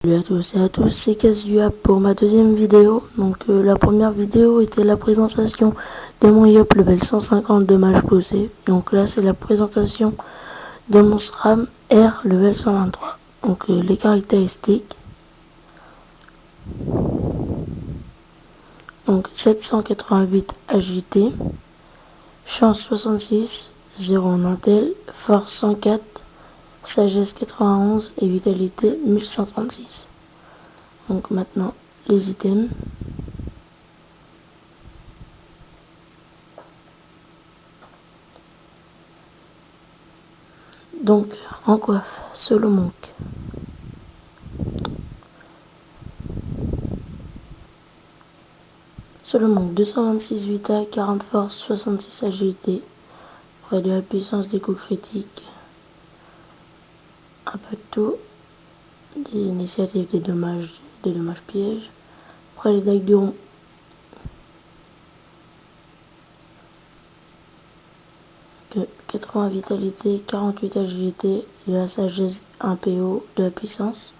Salut à tous et à tous, c'est Casuap pour ma deuxième vidéo. Donc la première vidéo était la présentation de mon Yop level 150 de mage posé. Donc là c'est la présentation de mon SRAM R level 123. Donc les caractéristiques. Donc 788 agilité, chance 66, 0 nantel, force 104, sagesse 91 et vitalité 1136. Donc maintenant les items. Donc en coiffe, Solo Monk. Solo Monk 226 vita, 40 force, 66 agilité, près de la puissance des coups critiques, un peu de tout, des initiatives des dommages pièges, près les decks du rond. Que 80 vitalité, 48 agilité, de la sagesse 1 PO, de la puissance.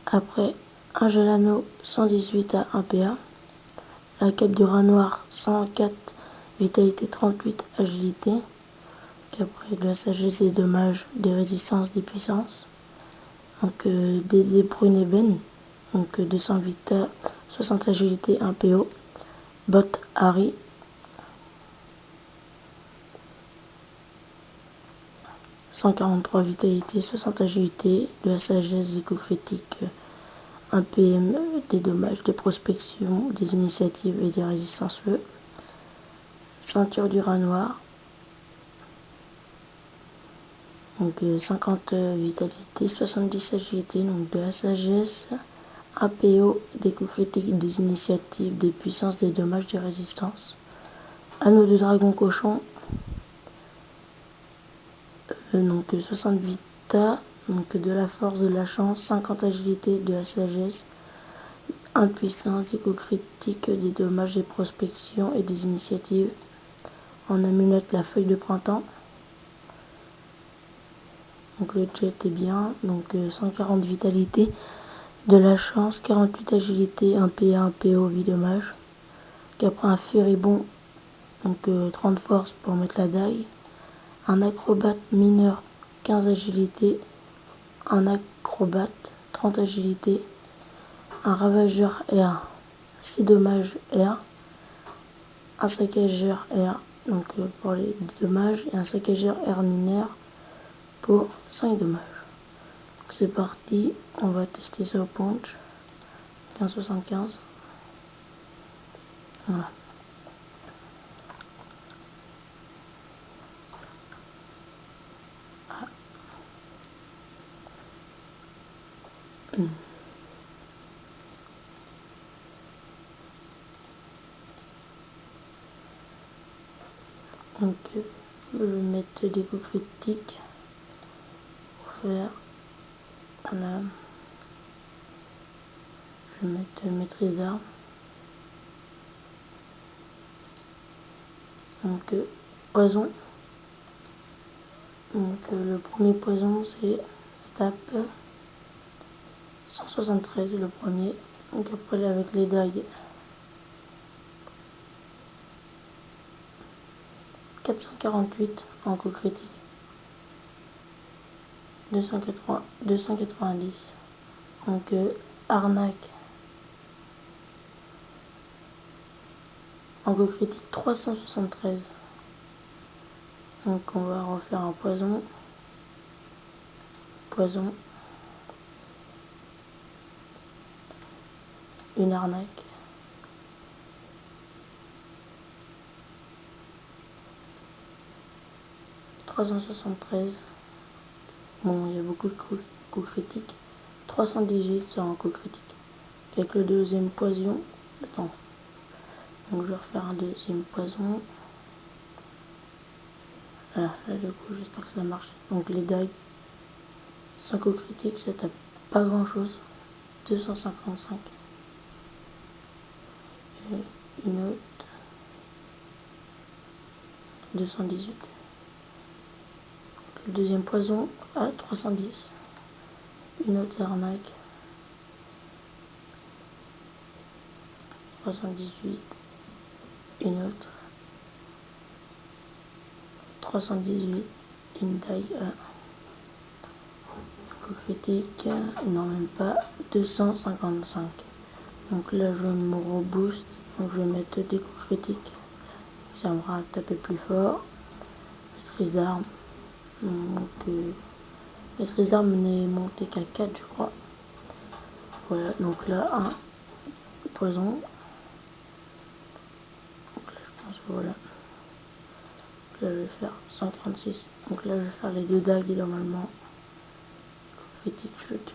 Après un Gelano 118 à 1 PA, la cape du rat noir 104 vitalité, 38 agilité. Après de la sagesse des dommages, des résistances, des puissances. Donc des prunes ébènes, donc 200 vita, 60 agilité, 1 PO. Bot Harry. « 143 vitalité, 60 agilité, de la sagesse, des coups critiques, 1 PM, des dommages, des prospections, des initiatives et des résistances feu. Ceinture du rat noir. Donc 50 vitalité, 70 agilité, donc de la sagesse, 1 PO, des coups critiques, des initiatives, des puissances, des dommages, des résistances. Anneau de dragon cochon. Donc 60 vita, donc de la force, de la chance, 50 agilité, de la sagesse, 1 puissance, des coups critiques, des dommages, des prospections et des initiatives. En amulette, la feuille de printemps. Donc le jet est bien, donc 140 vitalité, de la chance, 48 agilité, 1 PA, 1 PO, vie dommage. Après un furibond, donc 30 force pour mettre la dague. Un acrobate mineur, 15 agilité, un acrobate, 30 agilité, un ravageur R, 6 dommages R, un saccageur R, donc pour les dommages, et un saccageur R mineur pour 5 dommages. C'est parti, on va tester ça au punch. 15,75. Voilà. Ah. Donc je vais mettre des coups critiques pour faire. Voilà. Je vais mettre maîtrise d'armes. Donc poison. Donc le premier poison c'est ça tape 173 le premier. Donc après avec les dagues 448 en coup critique. 290. Donc arnaque en coup critique 373. Donc on va refaire un poison. Poison. Une arnaque. « 373. Bon, il y a beaucoup de coups critiques. 318 sur un coup critique. Avec le deuxième poison. Attends. Donc je vais refaire un deuxième poison. Là du coup, j'espère que ça marche. Donc les dagues. 5 coups critiques, ça tape pas grand chose. 255. Et une autre. 218. Le deuxième poison à 310. Une autre arnaque 318, une autre, 318, une taille critique, non même pas, 255. Donc là je me rebooste, donc je vais mettre des coups critiques, ça me fera taper plus fort. Maîtrise d'armes, donc maîtrise d'armes n'est montée qu'à 4 je crois. Voilà, donc là 1 poison. Donc là je pense que voilà. Donc là je vais faire 136. Donc là je vais faire les 2 dagues et normalement critique je le tue.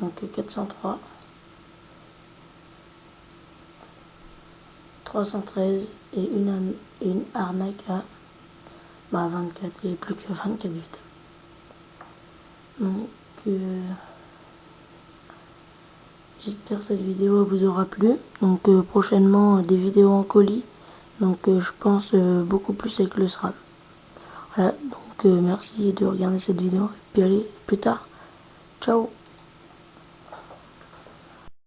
Donc 403, 313 et une arnaque à 24, il n'y avait plus que 24 vies. Donc j'espère que cette vidéo vous aura plu. Donc prochainement des vidéos en colis. Donc je pense beaucoup plus avec le SRAM. Voilà, donc merci de regarder cette vidéo. Et puis allez, plus tard. Ciao.